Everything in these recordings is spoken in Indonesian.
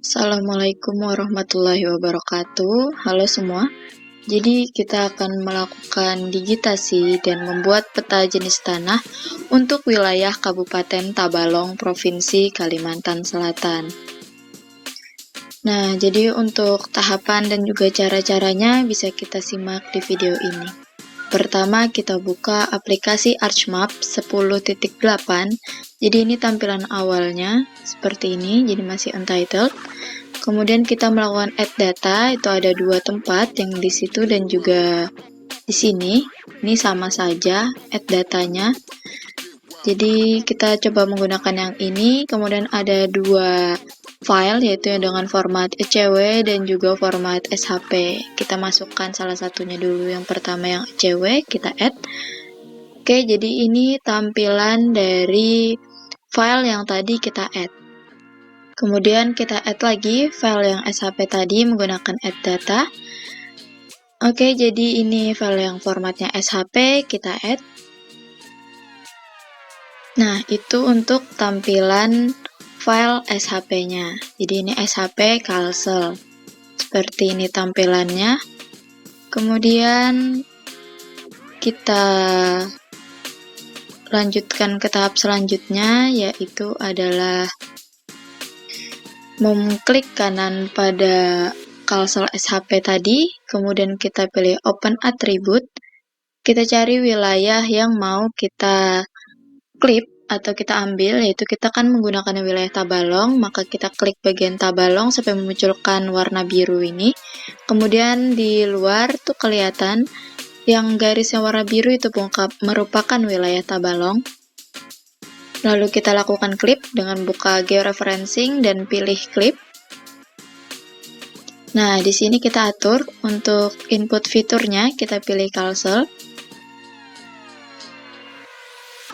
Assalamualaikum warahmatullahi wabarakatuh. Halo semua. Jadi kita akan melakukan digitasi dan membuat peta jenis tanah untuk wilayah Kabupaten Tabalong, Provinsi Kalimantan Selatan. Nah, jadi untuk tahapan dan juga cara-caranya bisa kita simak di video ini. Pertama, kita buka aplikasi ArchMap 10.8. Jadi ini tampilan awalnya seperti ini, jadi masih untitled. Kemudian kita melakukan add data, itu ada dua tempat, yang di situ dan juga di sini. Ini sama saja add datanya. Jadi kita coba menggunakan yang ini, kemudian ada dua file, yaitu yang dengan format ECW dan juga format SHP. Kita masukkan salah satunya dulu, yang pertama yang ECW, kita add. Oke, jadi ini tampilan dari file yang tadi kita add. Kemudian kita add lagi file yang SHP tadi menggunakan add data. Oke, jadi ini file yang formatnya SHP, kita add. Nah, itu untuk tampilan file SHP-nya. Jadi ini SHP Kalsel. Seperti ini tampilannya. Kemudian kita lanjutkan ke tahap selanjutnya, yaitu adalah mengklik kanan pada Kalsel SHP tadi, kemudian kita pilih Open Attribute. Kita cari wilayah yang mau kita klip atau kita ambil, yaitu kita kan menggunakan wilayah Tabalong, maka kita klik bagian Tabalong sampai memunculkan warna biru ini. Kemudian di luar tuh kelihatan yang garis yang warna biru itu merupakan wilayah Tabalong. Lalu kita lakukan klip dengan buka georeferencing dan pilih klip. Nah, di sini kita atur untuk input fiturnya, kita pilih Kalsel.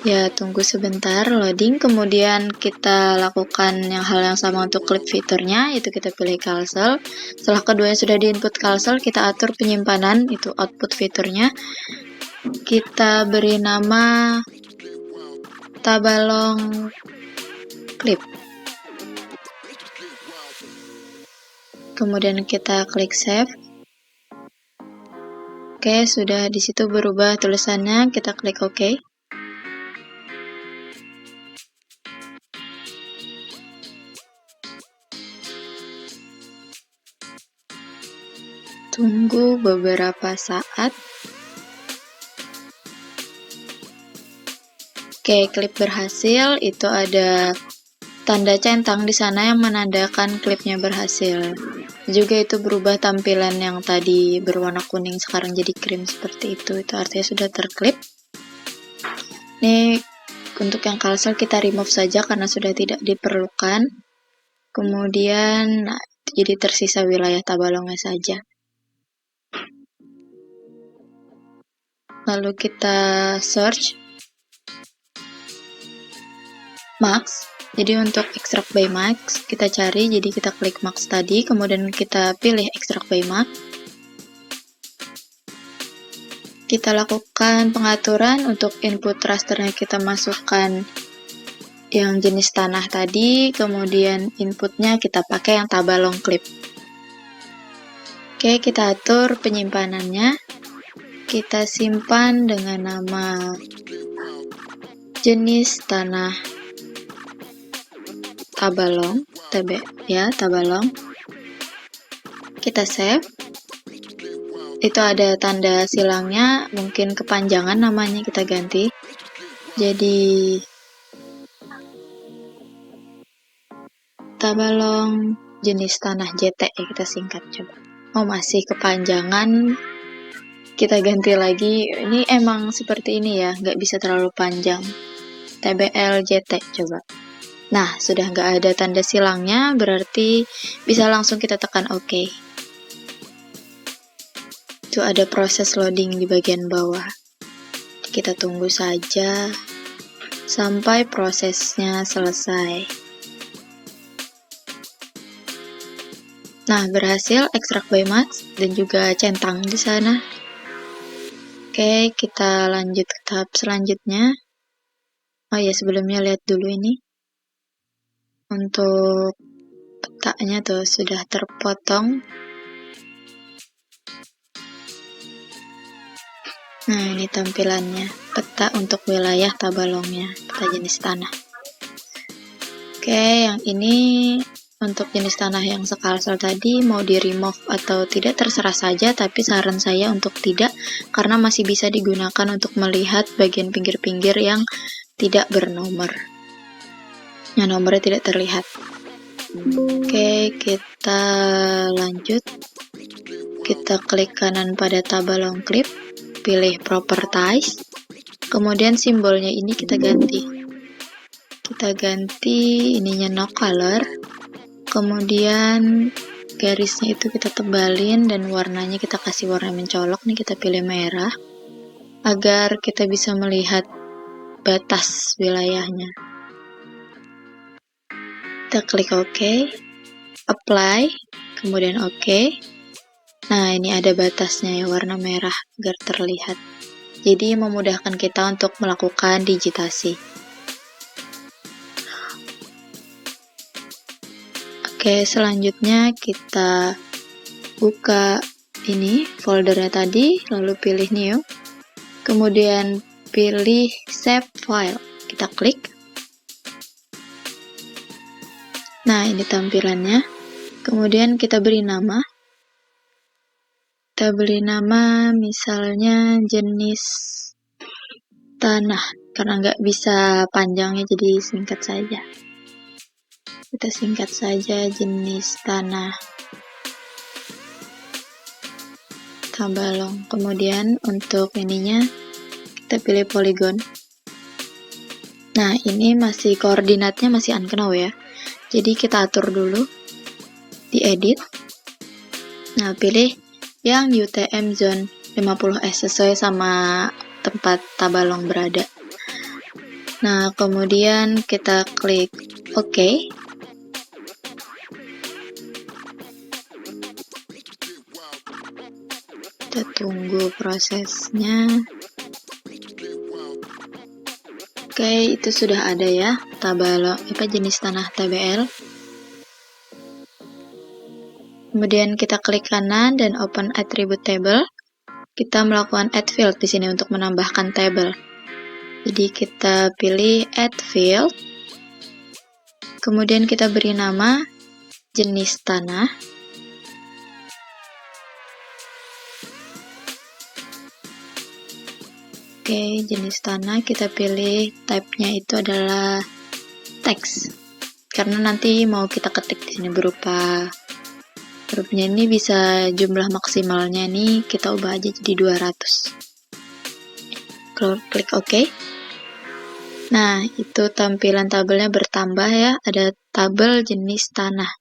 Ya, tunggu sebentar loading, kemudian kita lakukan hal yang sama untuk klip fiturnya, yaitu kita pilih Kalsel. Setelah keduanya sudah diinput Kalsel, kita atur penyimpanan, itu output fiturnya. Kita beri nama Tabalong Clip. Kemudian kita klik save. Oke, sudah di situ berubah tulisannya, kita klik OK. Tunggu beberapa saat. Oke, klip berhasil. Itu ada tanda centang di sana yang menandakan klipnya berhasil. Juga itu berubah tampilan yang tadi berwarna kuning sekarang jadi krim seperti itu. Itu artinya sudah terklip. Ini untuk yang Kalsel kita remove saja karena sudah tidak diperlukan. Kemudian jadi tersisa wilayah Tabalongnya saja. Lalu kita search Max. Jadi untuk extract by Max kita cari, jadi kita klik Max tadi, kemudian kita pilih extract by Max. Kita lakukan pengaturan untuk input rasternya, kita masukkan yang jenis tanah tadi, kemudian inputnya kita pakai yang Tabalong Clip. Oke, kita atur penyimpanannya. Kita simpan dengan nama jenis tanah Tabalong, Tabalong. Kita save. Itu ada tanda silangnya, mungkin kepanjangan namanya, kita ganti. Jadi Tabalong jenis tanah JT ya, kita singkat coba. Oh, masih kepanjangan, kita ganti lagi. Ini emang seperti ini ya, nggak bisa terlalu panjang. TBL JT coba. Nah, sudah nggak ada tanda silangnya, berarti bisa langsung kita tekan OK. Itu ada proses loading di bagian bawah. Kita tunggu saja sampai prosesnya selesai. Nah, berhasil extract by Max dan juga centang di sana. Oke, kita lanjut ke tahap selanjutnya. Oh ya, sebelumnya lihat dulu ini. Untuk petanya tuh sudah terpotong. Nah, ini tampilannya, peta untuk wilayah Tabalongnya, peta jenis tanah. Oke, yang ini untuk jenis tanah yang sekalsel tadi mau di remove atau tidak terserah saja, tapi saran saya untuk tidak, karena masih bisa digunakan untuk melihat bagian pinggir-pinggir yang tidak bernomor. Yang nomornya tidak terlihat. Oke, kita lanjut. Kita klik kanan pada Tabalong Clip, pilih Properties, kemudian simbolnya ini kita ganti. Kita ganti ininya no color, kemudian garisnya itu kita tebalin dan warnanya kita kasih warna mencolok nih, kita pilih merah agar kita bisa melihat batas wilayahnya. Kita klik OK, apply, kemudian OK. Nah, ini ada batasnya ya, warna merah agar terlihat. Jadi memudahkan kita untuk melakukan digitasi. Oke, selanjutnya kita buka ini foldernya tadi, lalu pilih new, kemudian pilih save file, kita klik. Nah, ini tampilannya. Kemudian kita beri nama. Kita beri nama misalnya jenis tanah, karena nggak bisa panjangnya jadi singkat saja. Kita singkat saja jenis tanah Tabalong. Kemudian untuk ininya kita pilih poligon. Nah, ini masih koordinatnya masih unknown ya. Jadi kita atur dulu di edit. Nah, pilih yang UTM zone 50S sesuai sama tempat Tabalong berada. Nah, kemudian kita klik OK. Kita tunggu prosesnya. Oke, itu sudah ada ya Tabalong, jenis tanah TBL. Kemudian kita klik kanan dan open attribute table. Kita melakukan add field di sini untuk menambahkan table. Jadi kita pilih add field. Kemudian kita beri nama jenis tanah. Oke, jenis tanah kita pilih type-nya itu adalah teks. Karena nanti mau kita ketik di sini berupa hurufnya ini bisa jumlah maksimalnya nih kita ubah aja jadi 200. Klik OK. Nah, itu tampilan tabelnya bertambah ya, ada tabel jenis tanah.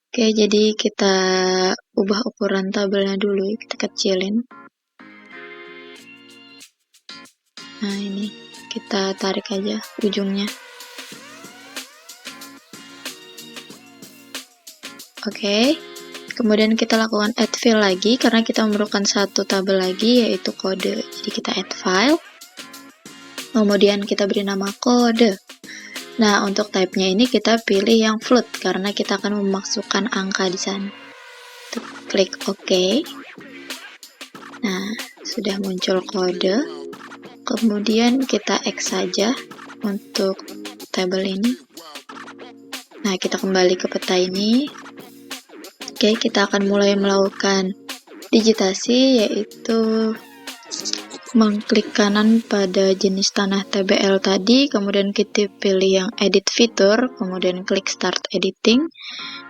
Oke, jadi kita ubah ukuran tabelnya dulu, kita kecilin. Nah, ini kita tarik aja ujungnya. Oke, kemudian kita lakukan add file lagi karena kita memerlukan satu tabel lagi yaitu kode. Jadi kita add file. Kemudian kita beri nama kode. Nah, untuk type-nya ini kita pilih yang float karena kita akan memasukkan angka di sana. Klik OK. Nah, sudah muncul kode. Kemudian kita X saja untuk tabel ini. Nah, kita kembali ke peta ini. Oke, kita akan mulai melakukan digitasi, yaitu mengklik kanan pada jenis tanah TBL tadi, kemudian kita pilih yang edit fitur, kemudian klik start editing.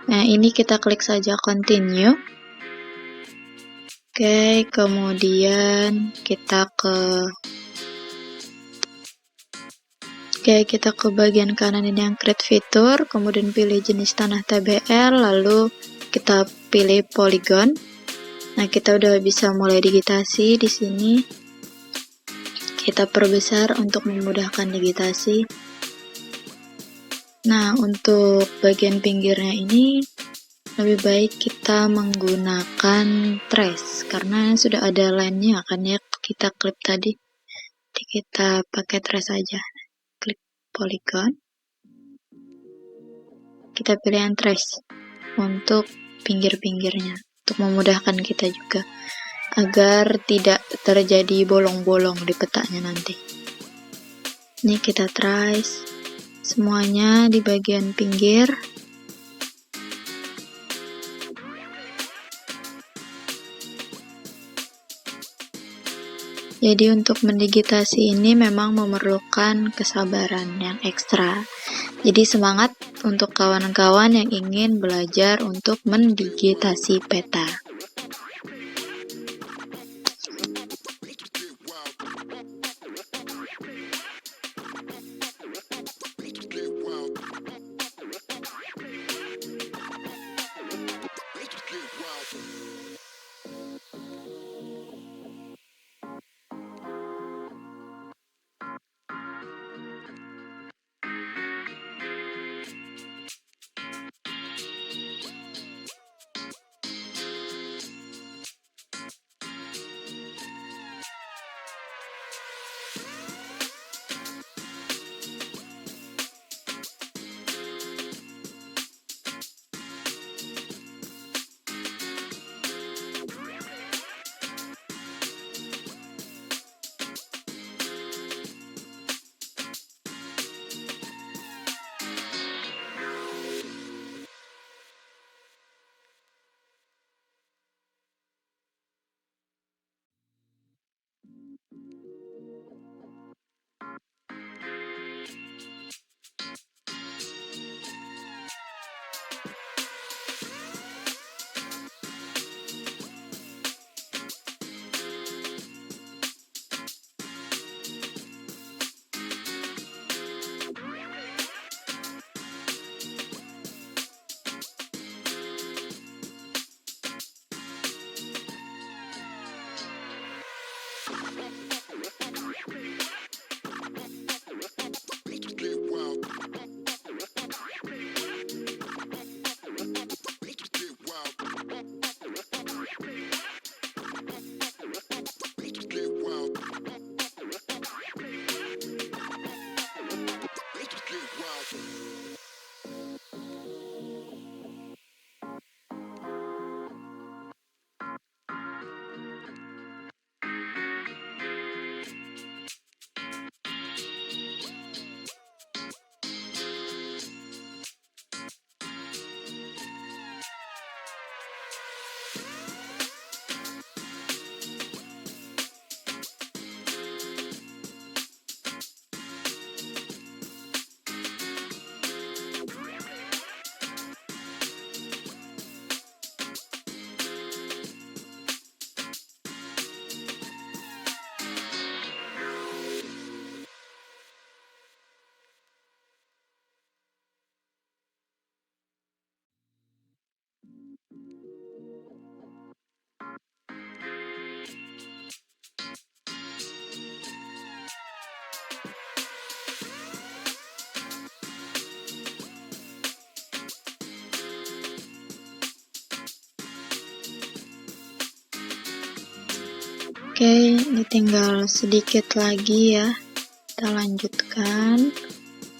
Nah, ini kita klik saja continue. Oke, kemudian kita ke bagian kanan ini yang create fitur, kemudian pilih jenis tanah TBL, lalu kita pilih polygon. Nah, kita udah bisa mulai digitasi di sini. Kita perbesar untuk memudahkan digitasi. Nah, untuk bagian pinggirnya ini lebih baik kita menggunakan trace karena sudah ada line-nya kan ya, kita klip tadi. Jadi kita pakai trace aja. Klik polygon. kita pilih yang trace untuk pinggir-pinggirnya, untuk memudahkan kita juga agar tidak terjadi bolong-bolong di petanya nanti. Ini kita trace semuanya di bagian pinggir. Jadi untuk mendigitasi ini memang memerlukan kesabaran yang ekstra. Jadi semangat untuk kawan-kawan yang ingin belajar untuk mendigitasi peta. Oke, ini tinggal sedikit lagi ya. Kita lanjutkan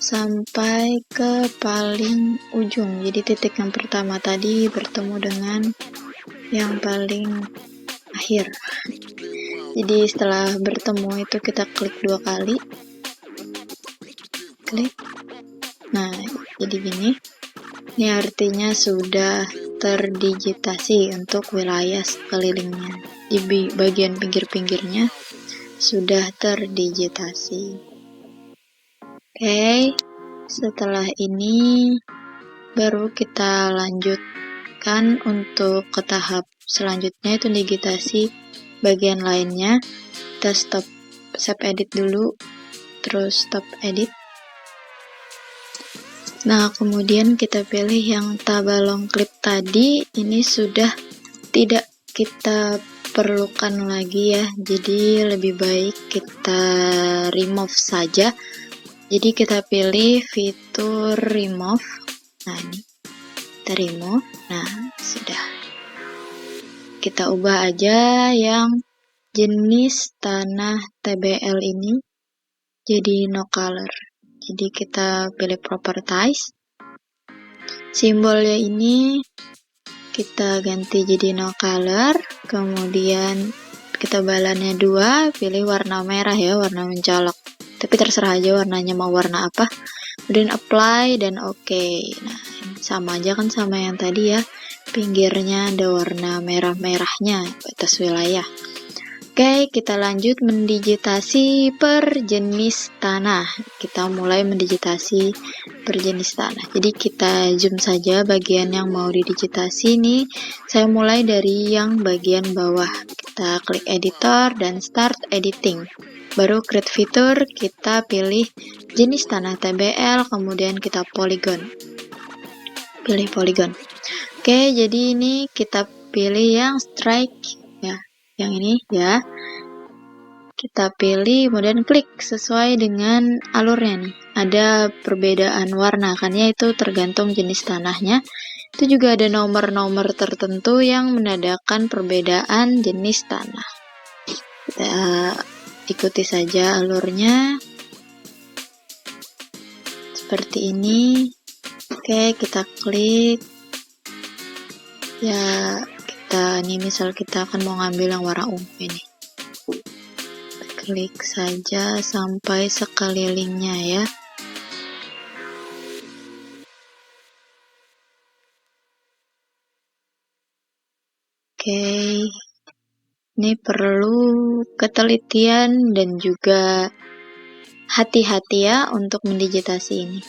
sampai ke paling ujung. Jadi titik yang pertama tadi bertemu dengan yang paling akhir. Jadi setelah bertemu itu kita klik 2 kali. Klik. Nah, jadi gini. Ini artinya sudah terdigitasi untuk wilayah sekelilingnya. Di bagian pinggir-pinggirnya sudah terdigitasi. Oke, setelah ini baru kita lanjutkan untuk ke tahap selanjutnya, itu digitasi bagian lainnya. Kita stop save edit dulu, terus stop edit. Nah, kemudian kita pilih yang tabalong clip tadi. Ini sudah tidak kita perlukan lagi ya, jadi lebih baik kita remove saja. Jadi kita pilih fitur remove. Nah, ini kita remove. Nah, sudah. Kita ubah aja yang jenis tanah TBL ini jadi no color. Jadi kita pilih properties. Simbolnya ini kita ganti jadi no color, kemudian ketebalannya 2, pilih warna merah ya, warna mencolok. Tapi terserah aja warnanya mau warna apa. Kemudian apply dan oke. Nah, sama aja kan sama yang tadi ya. Pinggirnya ada warna merah-merahnya batas wilayah. Oke, kita lanjut mendigitasi per jenis tanah. Kita mulai mendigitasi per jenis tanah. Jadi kita zoom saja bagian yang mau didigitasi nih. Saya mulai dari yang bagian bawah. Kita klik editor dan start editing. Baru create fitur, kita pilih jenis tanah TBL, kemudian kita polygon. Pilih polygon. Oke, jadi ini kita pilih yang strike ya. Yang ini ya, kita pilih kemudian klik sesuai dengan alurnya nih. Ada perbedaan warna kan ya, itu tergantung jenis tanahnya. Itu juga ada nomor-nomor tertentu yang menandakan perbedaan jenis tanah. Kita ikuti saja alurnya seperti ini. Oke, kita klik ya. Ini misal kita akan mau ngambil yang warna ungu ini, klik saja sampai sekelilingnya ya. Oke, ini perlu ketelitian dan juga hati-hati ya untuk mendigitasi ini.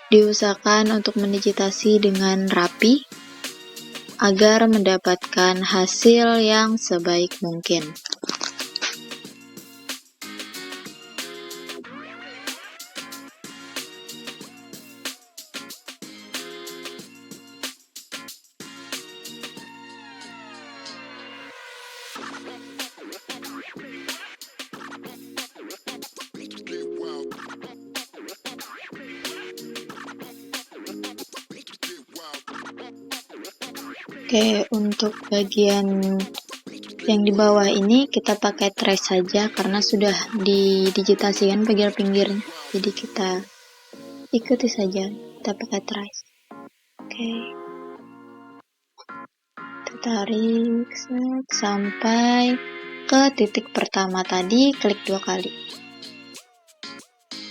Diusahakan untuk mendigitasi dengan rapi agar mendapatkan hasil yang sebaik mungkin. Oke, untuk bagian yang di bawah ini kita pakai trace saja karena sudah didigitasikan pinggir-pinggirnya. Jadi kita ikuti saja, kita pakai trace. Oke. Kita tarik sampai ke titik pertama tadi, klik 2 kali.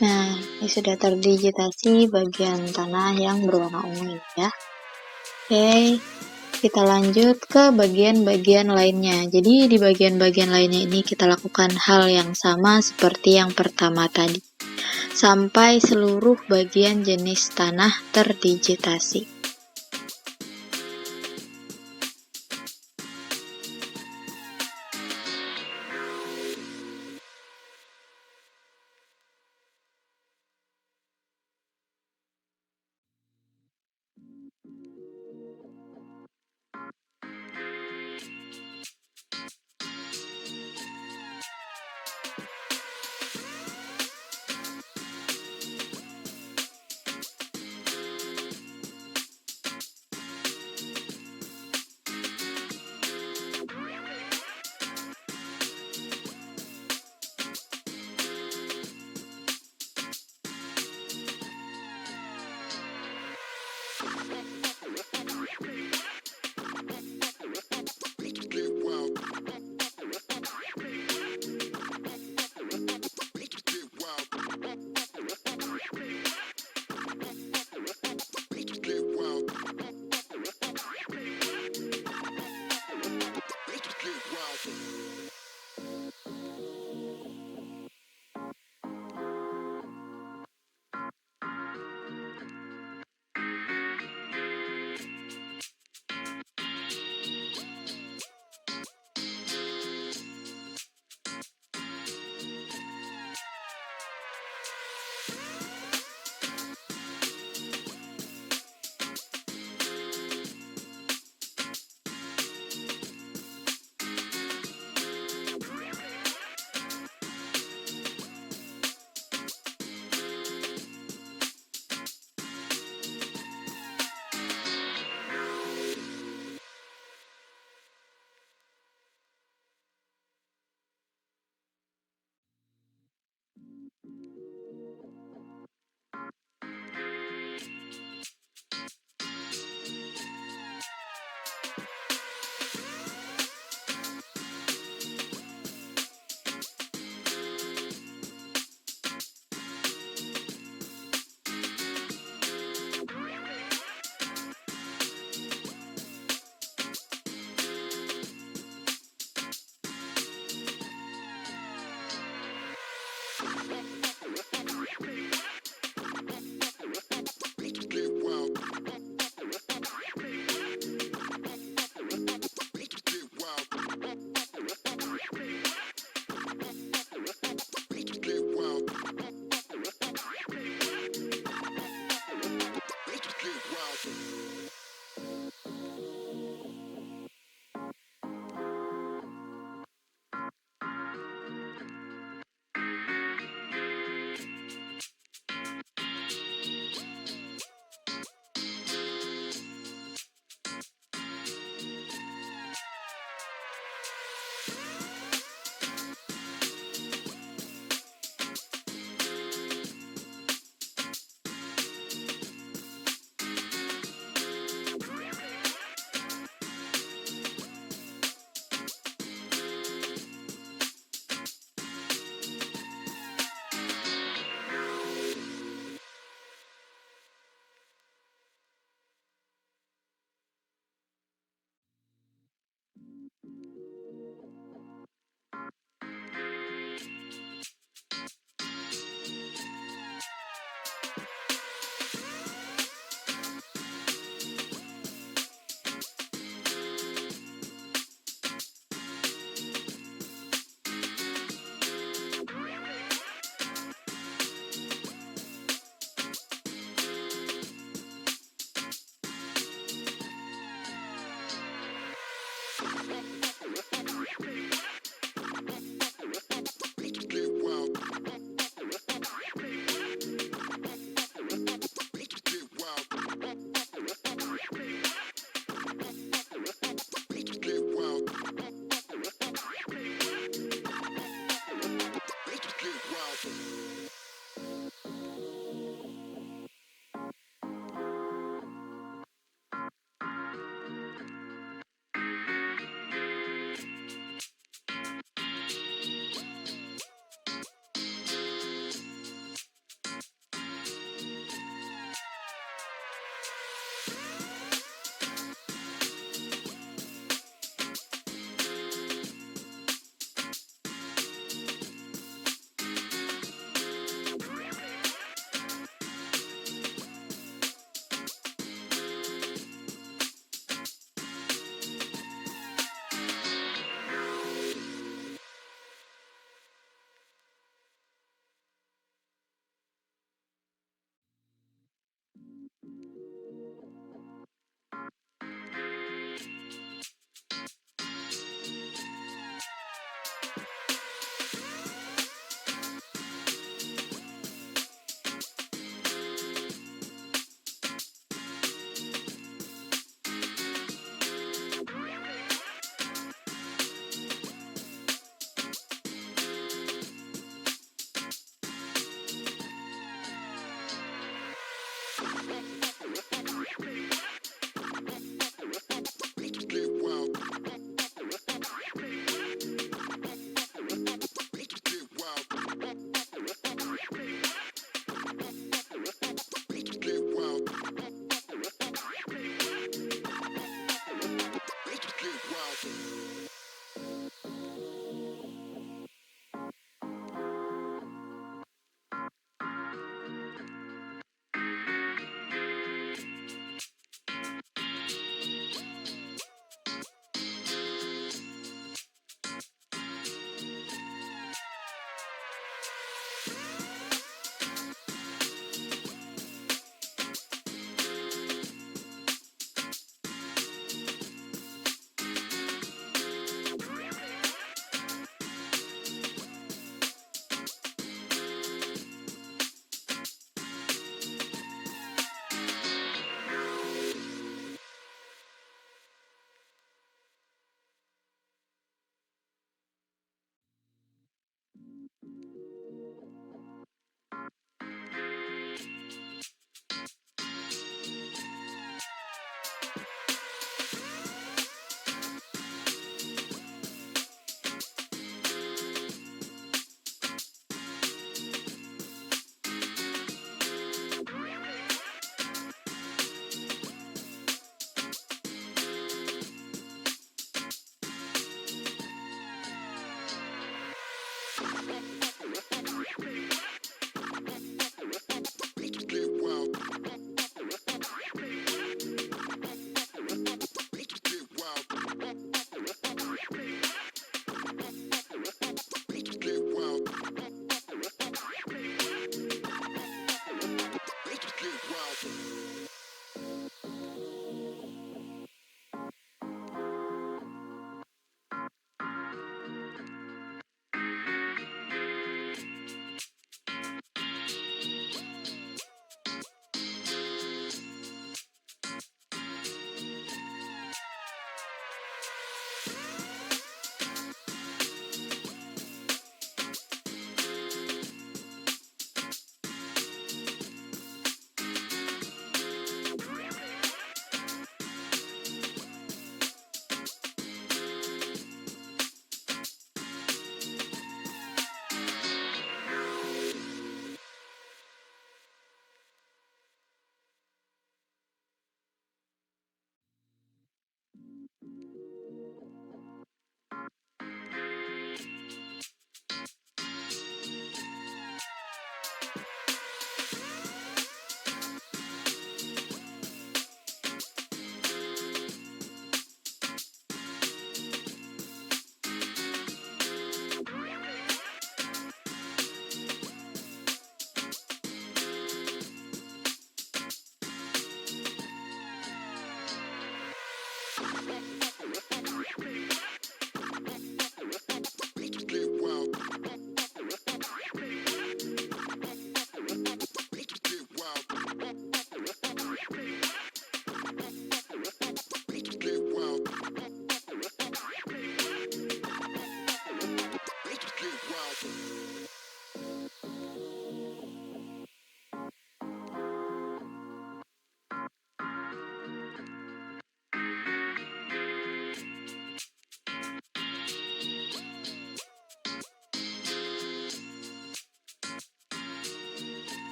Nah, ini sudah terdigitasi bagian tanah yang berwarna ungu ya. Oke. Kita lanjut ke bagian-bagian lainnya. Jadi di bagian-bagian lainnya ini kita lakukan hal yang sama seperti yang pertama tadi. Sampai seluruh bagian jenis tanah terdigitasi.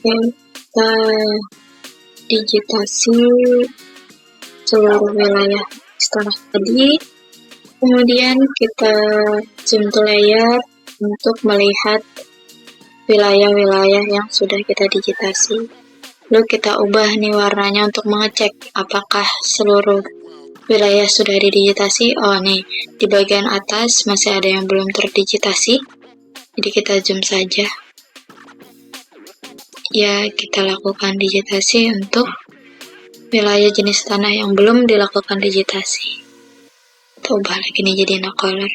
Kita digitasi seluruh wilayah setelah tadi. Kemudian kita zoom to layer untuk melihat wilayah-wilayah yang sudah kita digitasi. Lalu kita ubah nih warnanya untuk mengecek apakah seluruh wilayah sudah didigitasi. Oh nih, di bagian atas masih ada yang belum terdigitasi. Jadi kita zoom saja. Ya, kita lakukan digitasi untuk wilayah jenis tanah yang belum dilakukan digitasi. Kita ubah lagi nih jadi no color.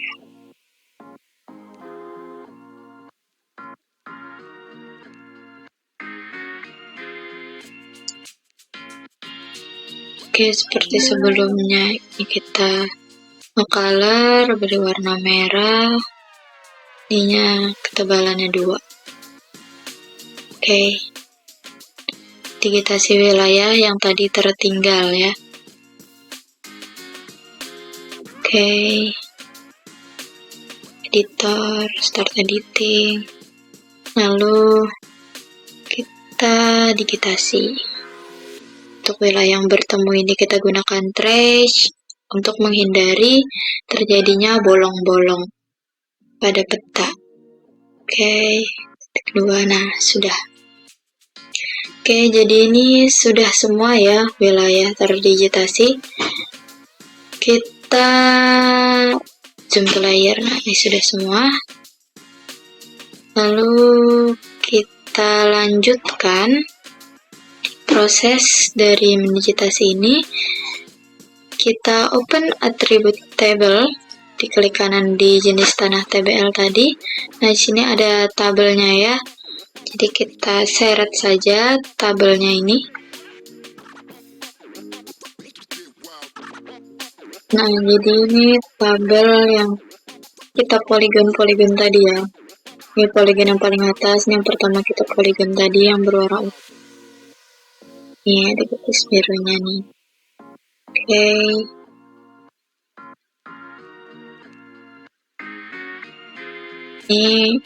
Oke, seperti sebelumnya, ini kita color beri warna merah, ininya ketebalannya 2. Oke, digitasi wilayah yang tadi tertinggal ya. Oke, editor, start editing, lalu kita digitasi. Untuk wilayah yang bertemu ini kita gunakan trace untuk menghindari terjadinya bolong-bolong pada peta. Oke, kedua, nah sudah. Oke, jadi ini sudah semua ya wilayah terdigitasi. Kita zoom ke layar, nah ini sudah semua. Lalu kita lanjutkan proses dari mendigitasi ini. Kita open attribute table, diklik kanan di jenis tanah TBL tadi. Nah, di sini ada tabelnya ya. Jadi kita seret saja tabelnya ini. Nah, jadi ini tabel yang kita poligon-poligon tadi ya. Ini poligon yang paling atas, ini yang pertama kita poligon tadi yang berwarna ungu. Ini ada garis birunya nih. Oke. Ini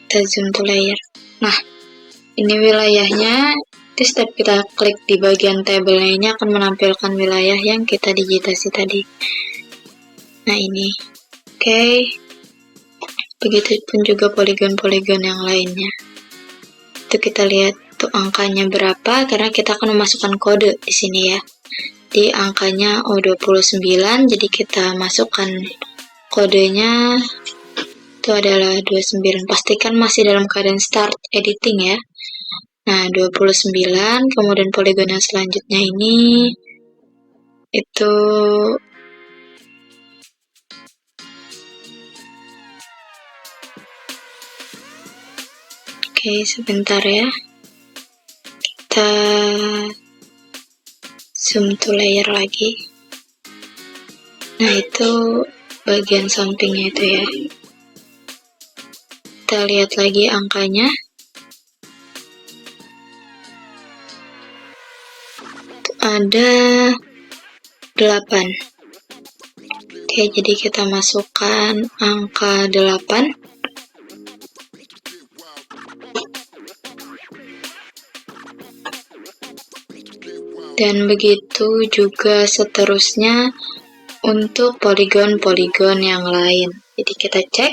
kita zoom to layer. Nah, ini wilayahnya. Terus setiap kita klik di bagian tabelnya ini akan menampilkan wilayah yang kita digitasi tadi. Nah, ini. Oke. Begitupun juga poligon-poligon yang lainnya. Itu kita lihat tuh angkanya berapa, karena kita akan memasukkan kode di sini ya. Di angkanya O29, jadi kita masukkan kodenya itu adalah 29. Pastikan masih dalam keadaan start editing ya. Nah, 29, kemudian poligon yang selanjutnya ini itu oke, sebentar ya. Kita zoom to layer lagi. Nah, itu bagian sampingnya itu ya. Kita lihat lagi angkanya. Ada 8. Oke, jadi kita masukkan angka 8. Dan begitu juga seterusnya untuk poligon-poligon yang lain. Jadi kita cek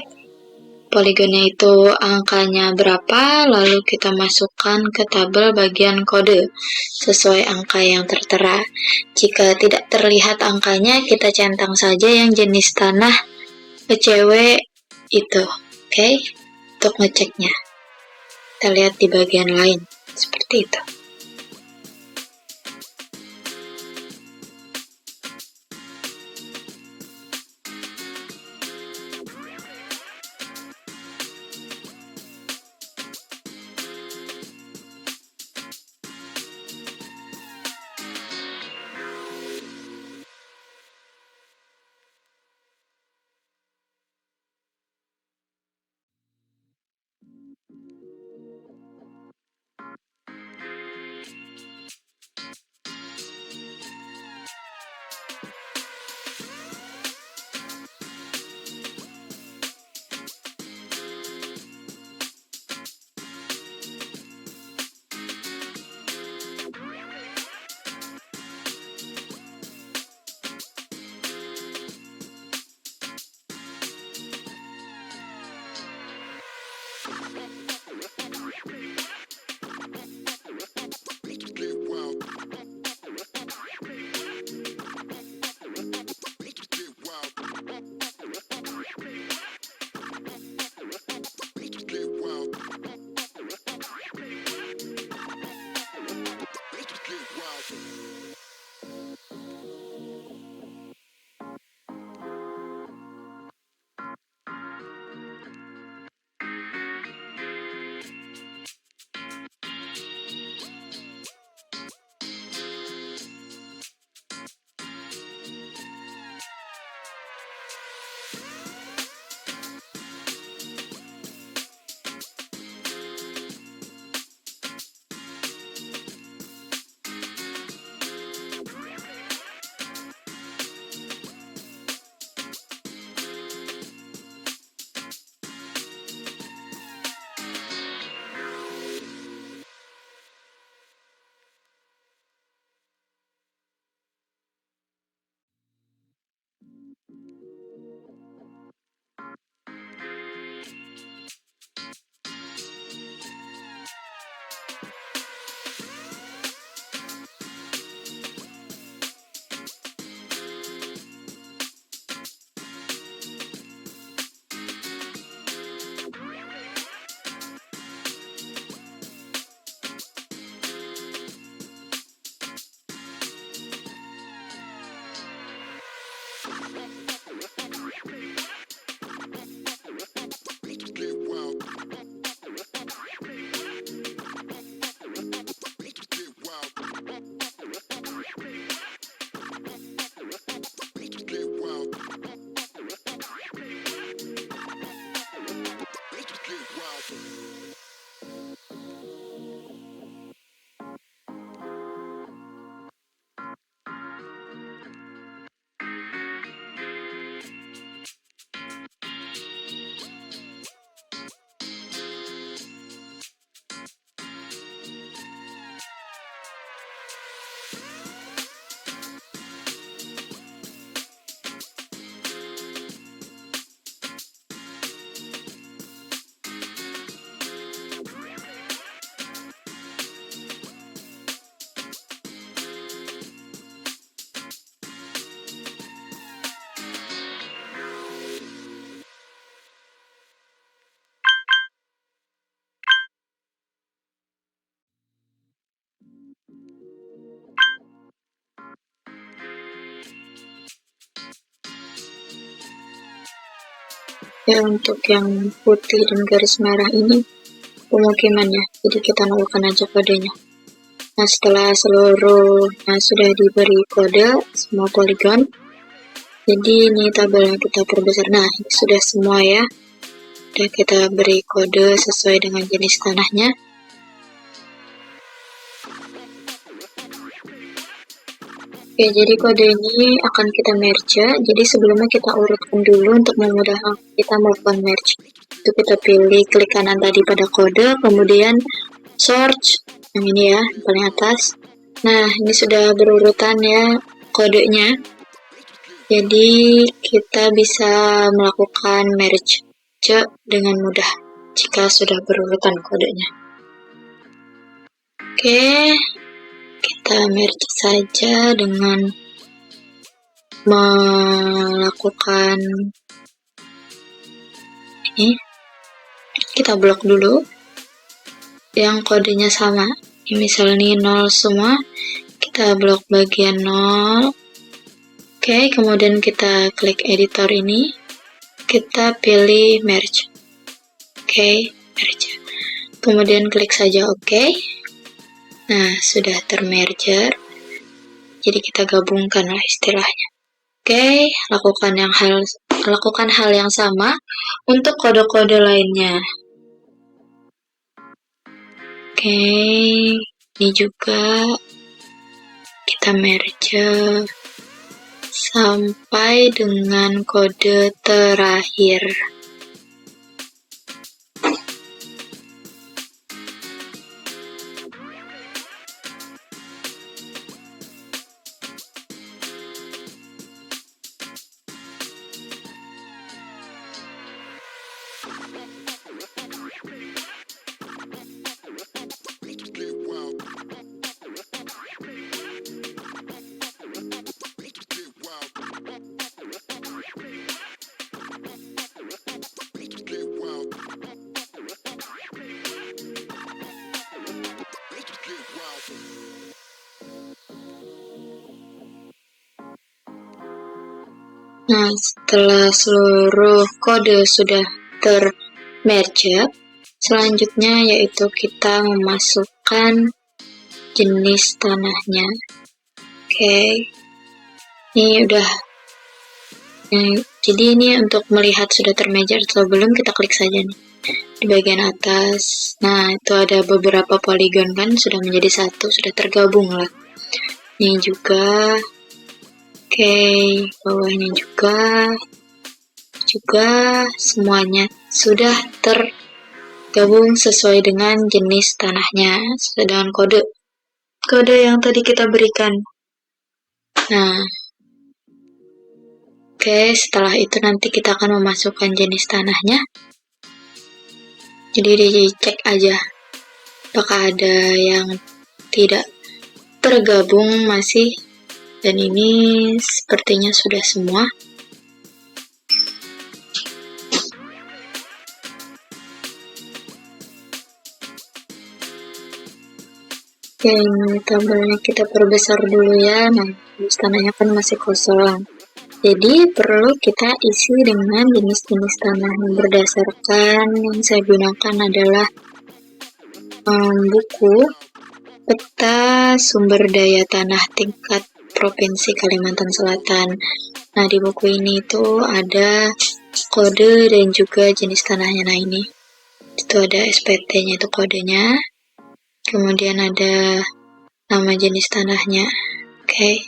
poligonnya itu angkanya berapa, lalu kita masukkan ke tabel bagian kode sesuai angka yang tertera. Jika tidak terlihat angkanya, kita centang saja yang jenis tanah ECW itu. Oke, untuk ngeceknya. Kita lihat di bagian lain, seperti itu. Ya, untuk yang putih dan garis merah ini pemukimannya, jadi kita nolkan aja kodenya. Nah, setelah seluruhnya sudah diberi kode semua poligon, jadi ini tabelnya kita perbesar. Nah, ini sudah semua ya, udah kita beri kode sesuai dengan jenis tanahnya. Oke, jadi kode ini akan kita merge. Jadi sebelumnya kita urutkan dulu untuk memudahkan kita melakukan merge. Itu kita pilih klik kanan tadi pada kode, kemudian search yang ini ya, paling atas. Nah, ini sudah berurutan ya kodenya. Jadi kita bisa melakukan merge dengan mudah jika sudah berurutan kodenya. Oke, kita merge saja dengan melakukan ini. Kita blok dulu yang kodenya sama. Ini misalnya ini 0 semua, kita blok bagian 0. Oke, kemudian kita klik editor ini, kita pilih merge. Oke, merge. Kemudian klik saja oke. Nah, sudah termerger. Jadi kita gabungkan lah istilahnya. Oke, lakukan hal yang sama untuk kode-kode lainnya. Oke, ini juga kita merge sampai dengan kode terakhir. Nah, setelah seluruh kode sudah termerge, selanjutnya yaitu kita memasukkan jenis tanahnya. Oke, ini udah. Jadi ini untuk melihat sudah termerge atau belum, kita klik saja nih di bagian atas. Nah, itu ada beberapa poligon kan, sudah menjadi satu, sudah tergabung lah. Ini juga. Oke, bawahnya juga semuanya sudah tergabung sesuai dengan jenis tanahnya, sesuai dengan kode yang tadi kita berikan. Nah, oke, setelah itu nanti kita akan memasukkan jenis tanahnya. Jadi dicek aja apakah ada yang tidak tergabung masih. Dan ini sepertinya sudah semua. Oke, ini tabelnya kita perbesar dulu ya. Nah, tanahnya kan masih kosong. Jadi perlu kita isi dengan jenis-jenis tanah yang berdasarkan yang saya gunakan adalah buku Peta Sumber Daya Tanah Tingkat Provinsi Kalimantan Selatan. Nah, di buku ini itu ada kode dan juga jenis tanahnya. Nah, ini itu ada SPT-nya, itu kodenya. Kemudian ada nama jenis tanahnya. Oke.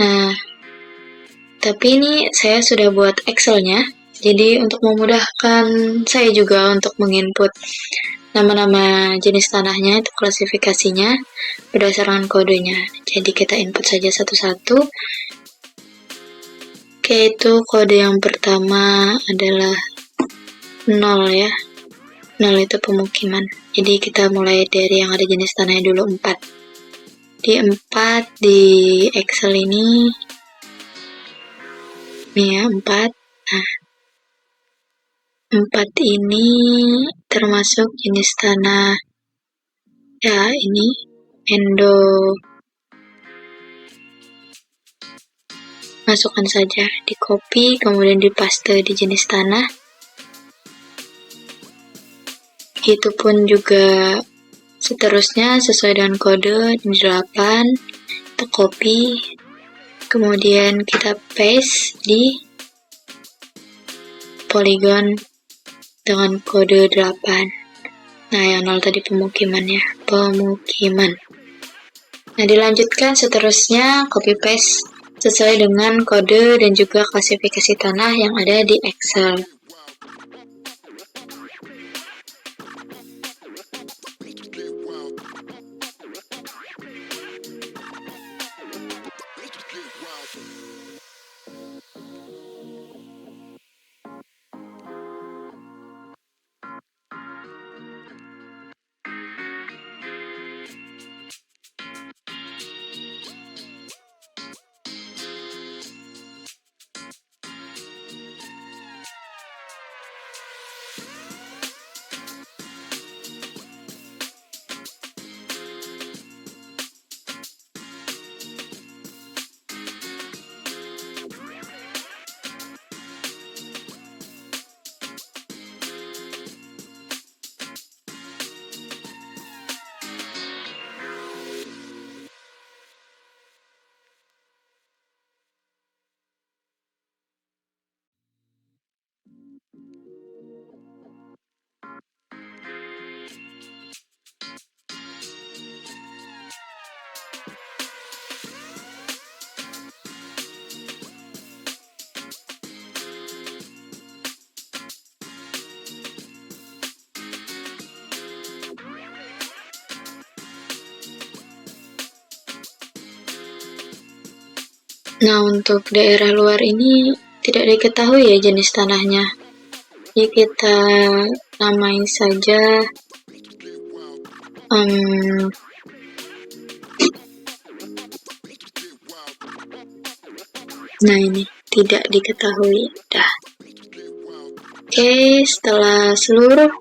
Nah, tapi ini saya sudah buat Excel-nya. Jadi untuk memudahkan saya juga untuk menginput nama-nama jenis tanahnya, itu klasifikasinya berdasarkan kodenya. Jadi kita input saja satu-satu. Oke, itu kode yang pertama adalah 0 ya. 0 itu pemukiman. Jadi kita mulai dari yang ada jenis tanahnya dulu 4. Di 4 di Excel ini ya 4. Nah, 4 ini termasuk jenis tanah ya ini Endo. Masukkan saja, di copy kemudian di paste di jenis tanah. Itu pun juga seterusnya sesuai dengan kode di 8. Kita copy kemudian kita paste di polygon dengan kode 8. Nah, yang 0 tadi pemukiman ya, pemukiman. Nah, dilanjutkan seterusnya copy paste sesuai dengan kode dan juga klasifikasi tanah yang ada di Excel. Nah, untuk daerah luar ini tidak diketahui ya jenis tanahnya. Jadi kita namai saja nah ini tidak diketahui. Dah. Oke, setelah seluruh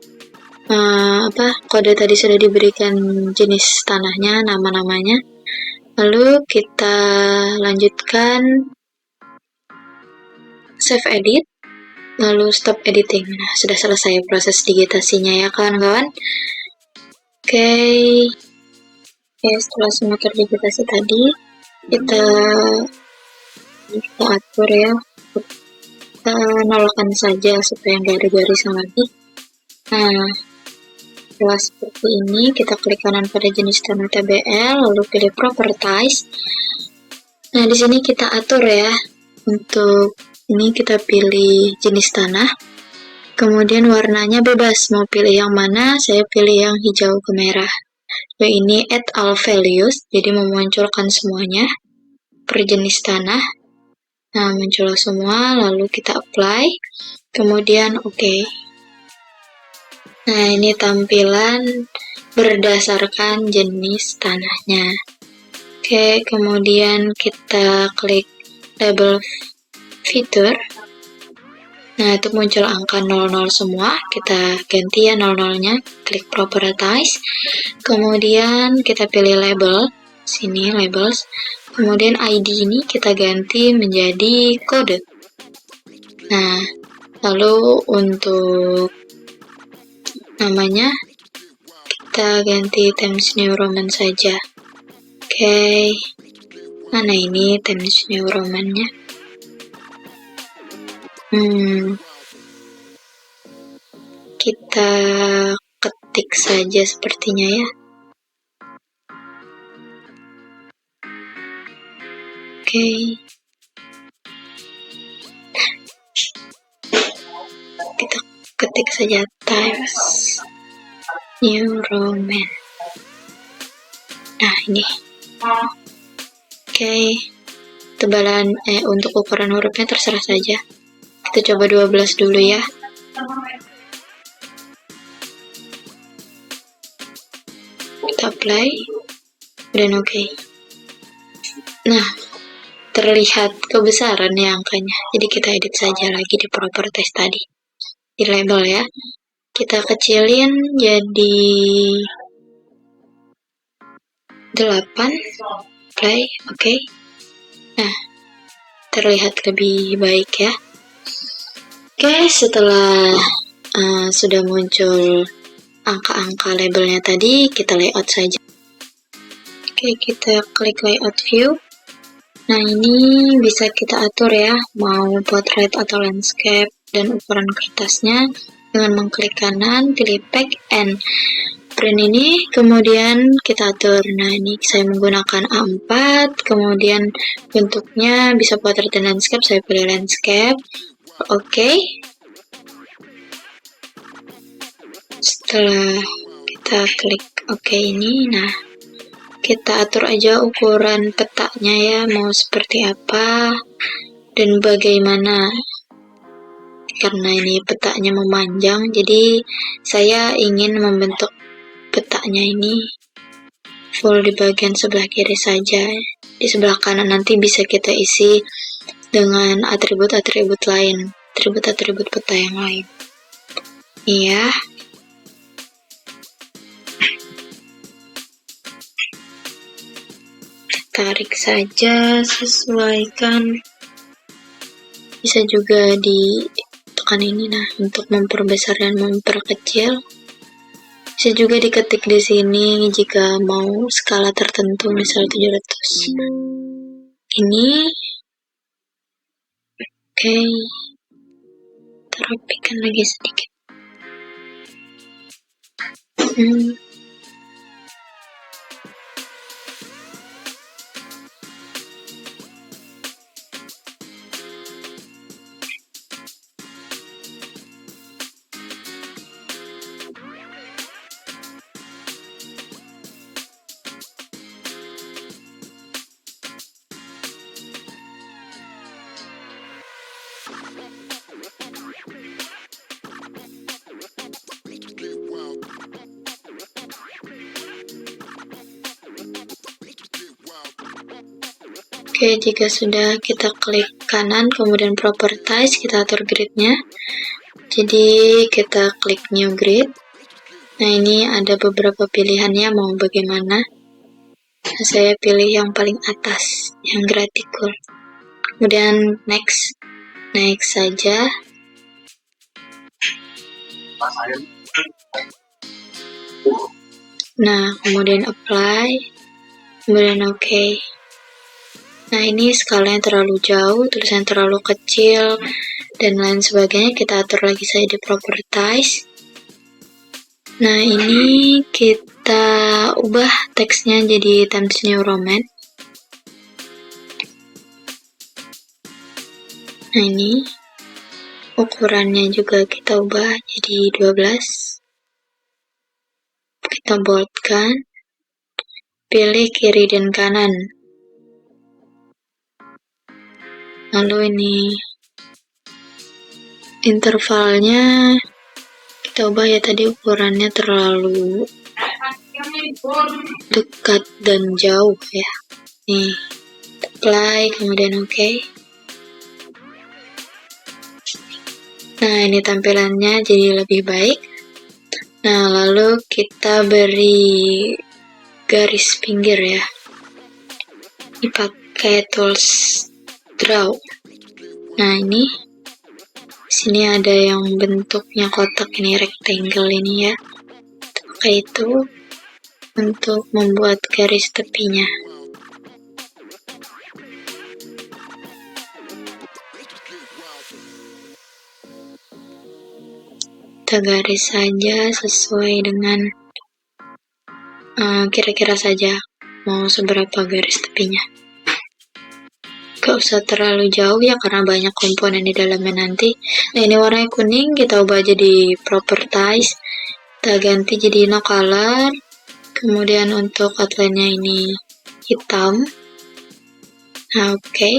kode tadi sudah diberikan jenis tanahnya, nama-namanya. Lalu kita lanjutkan save edit, lalu stop editing. Nah, sudah selesai proses digitasinya ya kawan-kawan. Oke, setelah semua terdigitasi tadi, kita atur ya, kita nolakkan saja supaya nggak ada garisan lagi. Nah, setelah seperti ini, kita klik kanan pada jenis tanah TBL, lalu pilih Properties. Nah, di sini kita atur ya. Untuk ini kita pilih jenis tanah. Kemudian warnanya bebas, mau pilih yang mana? Saya pilih yang hijau ke merah. Lalu ini Add All Values, jadi memunculkan semuanya per jenis tanah. Nah, muncul semua, lalu kita apply. Kemudian OK. Nah, ini tampilan berdasarkan jenis tanahnya. Oke, kemudian kita klik label fitur. Nah, itu muncul angka 00 semua. Kita ganti ya 00-nya, klik Properties. Kemudian kita pilih label, sini labels. Kemudian ID ini kita ganti menjadi kode. Nah, lalu untuk namanya kita ganti Times New Roman saja. Oke, mana ini Times New Roman-nya? Kita ketik saja sepertinya ya. Oke. Kita ketik saja Times New Roman. Nah, ini. Oke. Tebalan untuk ukuran hurufnya terserah saja. Kita coba 12 dulu ya. Kita apply dan oke. Nah, terlihat kebesaran ya angkanya. Jadi kita edit saja lagi di properties tadi. Di label ya. Kita kecilin jadi 8. Play, oke. Nah, terlihat lebih baik ya. Oke, setelah sudah muncul angka-angka labelnya tadi, kita layout saja. Oke, kita klik layout view. Nah, ini bisa kita atur ya, mau portrait atau landscape dan ukuran kertasnya dengan mengklik kanan, pilih pack and print ini, kemudian kita atur. Nah, ini saya menggunakan A4, kemudian bentuknya bisa portrait dan landscape, saya pilih landscape. Oke. Setelah kita klik oke ini, nah kita atur aja ukuran petanya ya, mau seperti apa dan bagaimana. Karena ini petanya memanjang, jadi saya ingin membentuk petanya ini full di bagian sebelah kiri saja. Di sebelah kanan nanti bisa kita isi dengan atribut-atribut lain, atribut-atribut peta yang lain. Iya. Tarik saja, sesuaikan. Bisa juga ditekan ini nah untuk memperbesar dan memperkecil. Bisa juga diketik di sini jika mau skala tertentu, misal 700. Ini oke. Rapikan lagi sedikit. Oke, jika sudah, kita klik kanan, kemudian properties, kita atur gridnya. Jadi kita klik new grid. Nah, ini ada beberapa pilihannya mau bagaimana. Nah, saya pilih yang paling atas, yang gratikul. Kemudian next saja. Nah, kemudian apply, kemudian oke. Nah, ini skalanya terlalu jauh, tulisan terlalu kecil, dan lain sebagainya. Kita atur lagi saja di properties. Nah, ini kita ubah teksnya jadi Times New Roman. Nah, ini ukurannya juga kita ubah jadi 12. Kita boldkan, pilih kiri dan kanan. Lalu ini intervalnya kita ubah ya, tadi ukurannya terlalu dekat dan jauh ya. Nih, apply, kemudian oke. Nah, ini tampilannya jadi lebih baik. Nah, lalu kita beri garis pinggir ya. Ini pakai tools draw. Nah, ini sini ada yang bentuknya kotak ini, rectangle ini ya. Pakai itu untuk membuat garis tepinya. Kita garis saja sesuai dengan kira-kira saja mau seberapa garis tepinya. Gak usah terlalu jauh ya, karena banyak komponen di dalamnya nanti. Nah, ini warnanya kuning, kita ubah jadi properties, kita ganti jadi no color. Kemudian untuk outline-nya ini hitam. Nah, oke.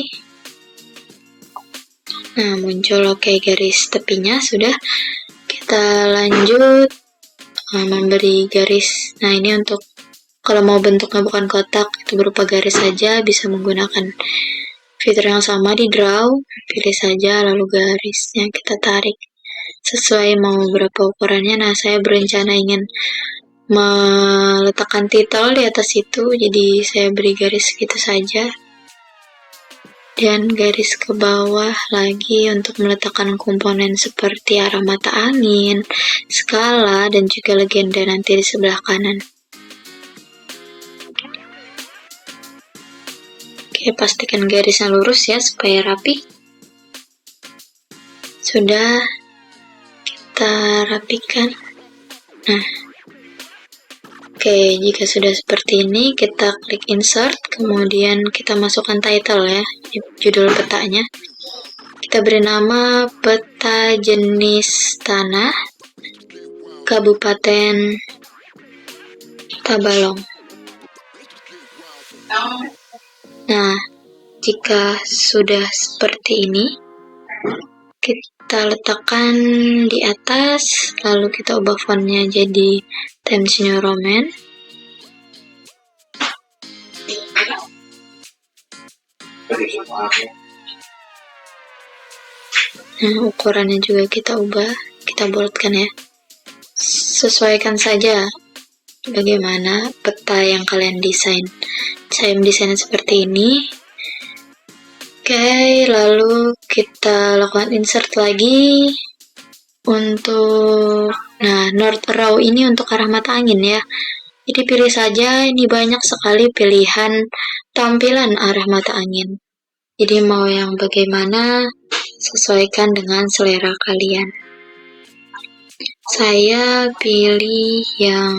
Nah, muncul oke garis tepinya sudah. Kita lanjut memberi garis. Nah, ini untuk kalau mau bentuknya bukan kotak, itu berupa garis saja, bisa menggunakan fitur yang sama di draw, pilih saja lalu garisnya kita tarik sesuai mau berapa ukurannya. Nah, saya berencana ingin meletakkan titel di atas itu, jadi saya beri garis gitu saja. Dan garis ke bawah lagi untuk meletakkan komponen seperti arah mata angin, skala, dan juga legenda nanti di sebelah kanan. Oke, pastikan garisnya lurus ya supaya rapi. Sudah, kita rapikan. Nah, oke, jika sudah seperti ini, kita klik insert, kemudian kita masukkan title ya, judul petanya. Kita beri nama peta jenis tanah, Kabupaten Tabalong. Nah, jika sudah seperti ini, kita letakkan di atas, lalu kita ubah fontnya jadi Times New Roman. Nah, ukurannya juga kita ubah, kita boldkan ya. Sesuaikan saja bagaimana peta yang kalian desain. Saya mendesainnya seperti ini. Oke, lalu kita lakukan insert lagi untuk north arrow ini untuk arah mata angin ya. Jadi pilih saja, ini banyak sekali pilihan tampilan arah mata angin. Jadi mau yang bagaimana, sesuaikan dengan selera kalian. Saya pilih yang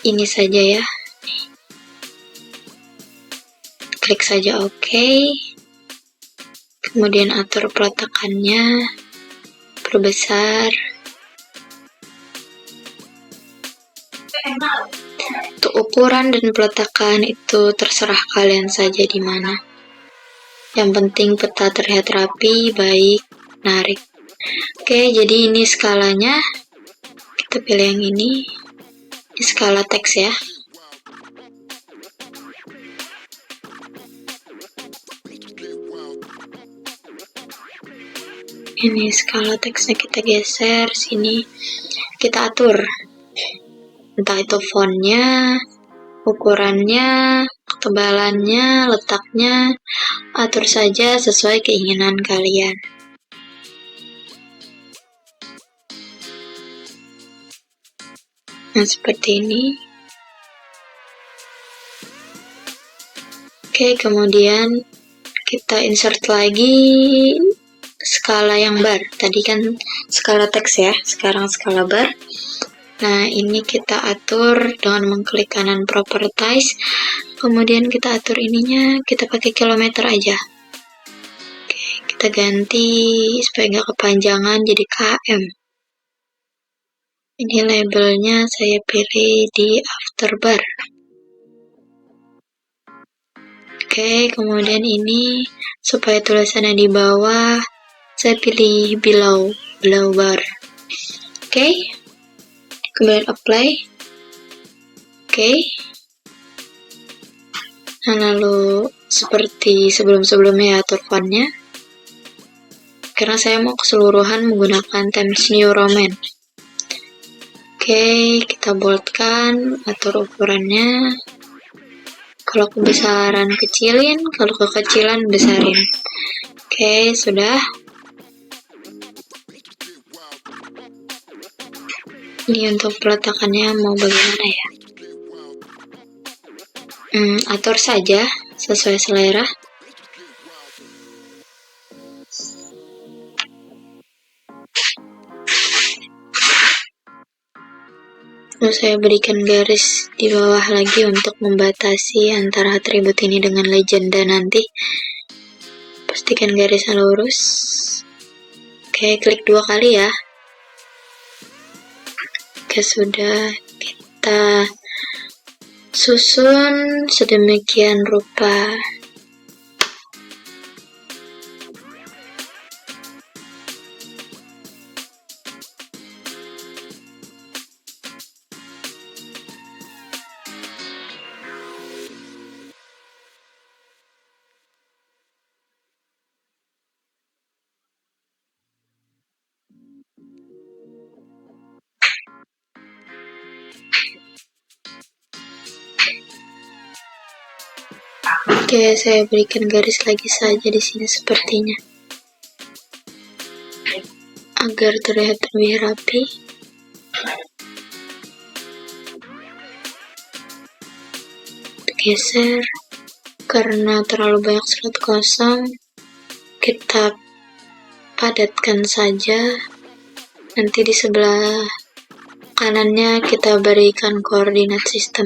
ini saja ya. Klik saja OK. Kemudian atur peletakannya, perbesar. Untuk ukuran dan peletakan itu terserah kalian saja di mana. Yang penting peta terlihat rapi, baik, menarik. Oke, jadi ini skalanya. Kita pilih yang ini. Ini skala teks ya. Ini skala teksnya kita geser sini. Kita atur. Entah itu fontnya, ukurannya, ketebalannya, letaknya, atur saja sesuai keinginan kalian. Nah, seperti ini. Oke, kemudian kita insert lagi skala yang bar. Tadi kan skala teks ya, sekarang skala bar. Nah, ini kita atur dengan mengklik kanan properties. Kemudian kita atur ininya, kita pakai kilometer aja. Oke, kita ganti supaya nggak kepanjangan jadi km. Ini labelnya saya pilih di after bar. Oke, kemudian ini supaya tulisannya di bawah, saya pilih below bar. Oke, kemudian apply. Oke. Nah, lalu seperti sebelum-sebelumnya atur fontnya. Karena saya mau keseluruhan menggunakan Times New Roman. Oke, kita boldkan, atur ukurannya. Kalau kebesaran kecilin, kalau kekecilan besarin. Oke, sudah. Ini untuk peletakannya mau bagaimana ya? Atur saja sesuai selera. Lalu saya berikan garis di bawah lagi untuk membatasi antara atribut ini dengan legenda nanti. Pastikan garisnya lurus. Oke, klik 2 kali ya. Oke, sudah. Kita susun sedemikian rupa. Oke, saya berikan garis lagi saja di sini sepertinya, agar terlihat lebih rapi. Geser, karena terlalu banyak slot kosong, kita padatkan saja. Nanti di sebelah kanannya kita berikan koordinat sistem.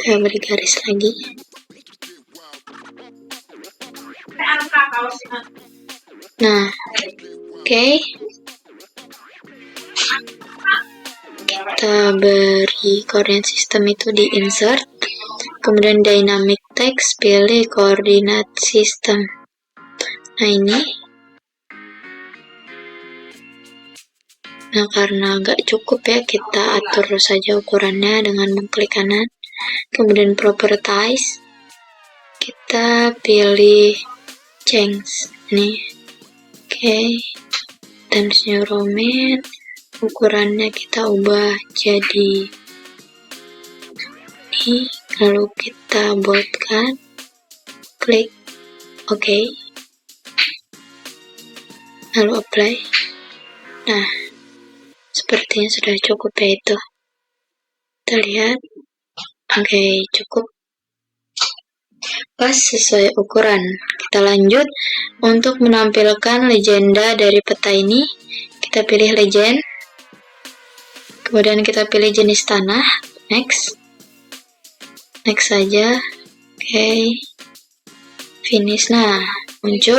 Saya beri garis lagi. Nah, oke. Kita beri koordinat sistem itu di insert, kemudian dynamic text, pilih koordinat sistem. Nah, ini. Nah, karena nggak cukup ya, kita atur saja ukurannya dengan mengklik kanan. Kemudian properties, kita pilih change nih. Oke, Times New Roman, ukurannya kita ubah jadi ini, lalu kita boldkan, klik OK, lalu apply. Nah, sepertinya sudah cukup ya itu. Kita lihat. Oke, cukup. Pas sesuai ukuran. Kita lanjut untuk menampilkan legenda dari peta ini. Kita pilih legend. Kemudian kita pilih jenis tanah. Next. Next saja. Oke. Finish. Nah, muncul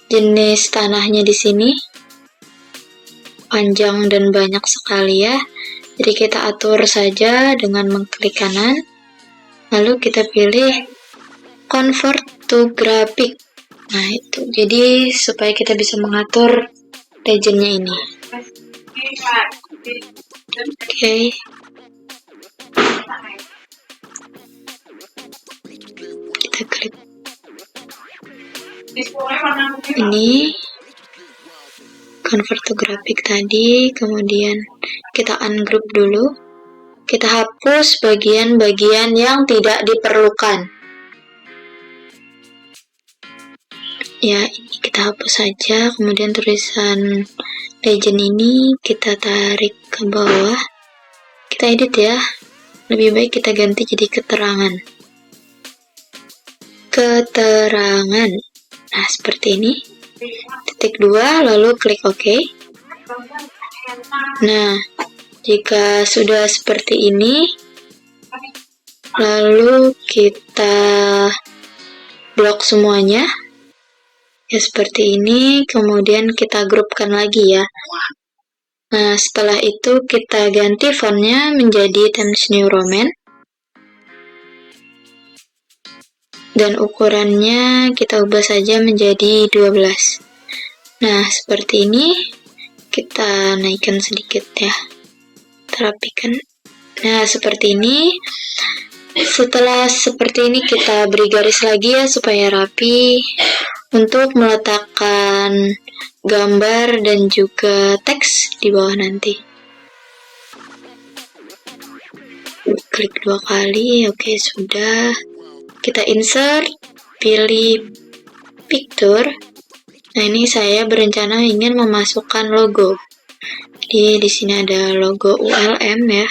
jenis tanahnya di sini. Panjang dan banyak sekali ya. Jadi kita atur saja dengan mengklik kanan. Lalu kita pilih convert to graphic. Nah, itu. Jadi supaya kita bisa mengatur legendnya ini. Oke. Kita klik ini, convert to graphic tadi, kemudian kita ungroup dulu. Kita hapus bagian-bagian yang tidak diperlukan. Ya, ini kita hapus saja. Kemudian tulisan legend ini kita tarik ke bawah. Kita edit ya. Lebih baik kita ganti jadi keterangan. Keterangan. Nah, seperti ini. Titik 2, lalu klik OK. Nah, jika sudah seperti ini, lalu kita blok semuanya. Ya, seperti ini. Kemudian kita grupkan lagi ya. Nah, setelah itu kita ganti fontnya menjadi Times New Roman. Dan ukurannya kita ubah saja menjadi 12. Nah, seperti ini. Kita naikkan sedikit ya. Kita rapikan. Nah, seperti ini. Setelah seperti ini kita beri garis lagi ya supaya rapi. Untuk meletakkan gambar dan juga teks di bawah nanti. Klik 2 kali, oke sudah. Kita insert, pilih picture. Nah, ini saya berencana ingin memasukkan logo. Jadi di sini ada logo ULM ya.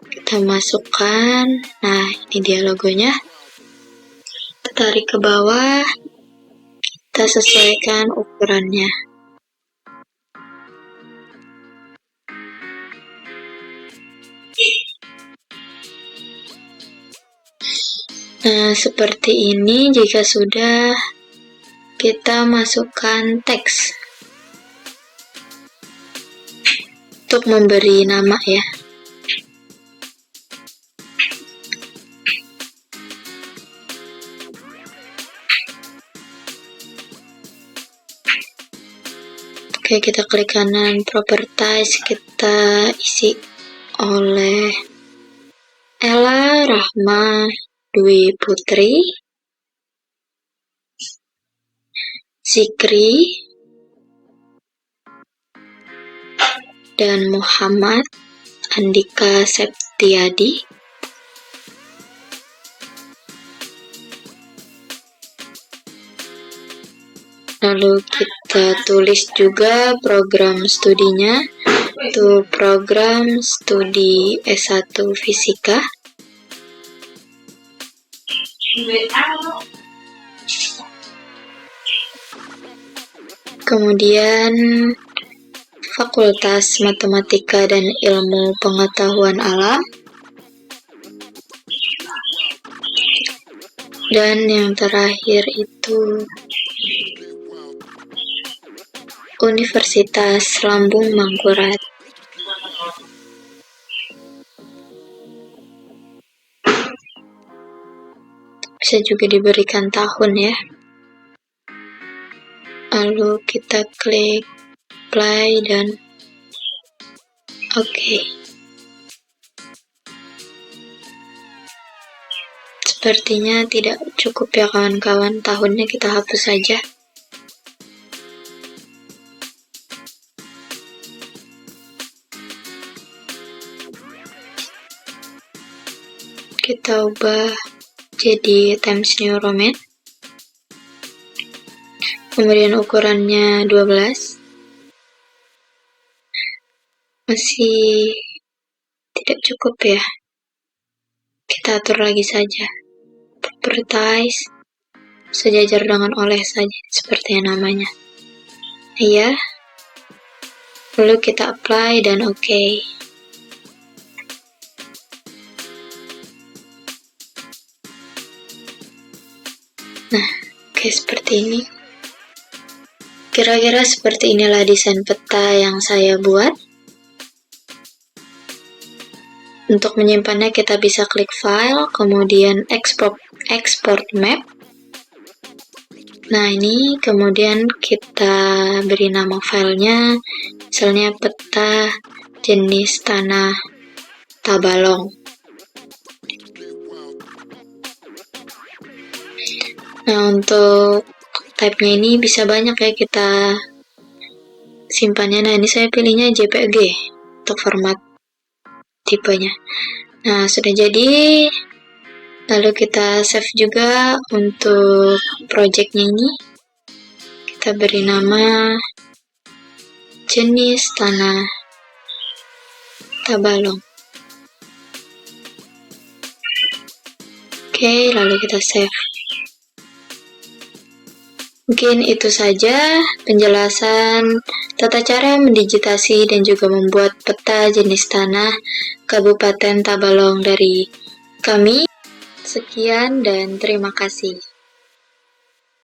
Kita masukkan. Nah, ini dia logonya. Kita tarik ke bawah. Kita sesuaikan ukurannya. Nah, seperti ini. Jika sudah, kita masukkan teks untuk memberi nama ya. Oke, kita klik kanan properties, kita isi oleh Ella Rahma Dwi Putri, Zikri, dan Muhammad Andika Septiadi. Lalu kita tulis juga program studinya, itu program studi S1 Fisika. Kemudian Fakultas Matematika dan Ilmu Pengetahuan Alam. Dan yang terakhir itu Universitas Lambung Mangkurat. Bisa juga diberikan tahun ya. Lalu kita klik play dan oke. Sepertinya tidak cukup ya kawan-kawan, tahunnya kita hapus saja. Kita ubah jadi Times New Roman. Kemudian ukurannya 12. Masih tidak cukup ya. Kita atur lagi saja. Properties sejajar dengan oleh saja seperti namanya. Iya. Lalu kita apply dan oke. Nah, oke seperti ini. Kira-kira seperti inilah desain peta yang saya buat. Untuk menyimpannya kita bisa klik file, kemudian export map. Nah ini kemudian kita beri nama filenya, misalnya peta jenis tanah Tabalong. Nah untuk type-nya ini bisa banyak ya kita simpannya. Nah ini saya pilihnya JPG untuk format tipenya. Nah sudah jadi. Lalu kita save juga untuk projectnya ini. Kita beri nama jenis tanah Tabalong. Oke, lalu kita save. Mungkin itu saja penjelasan tata cara mendigitasi dan juga membuat peta jenis tanah Kabupaten Tabalong dari kami. Sekian dan terima kasih.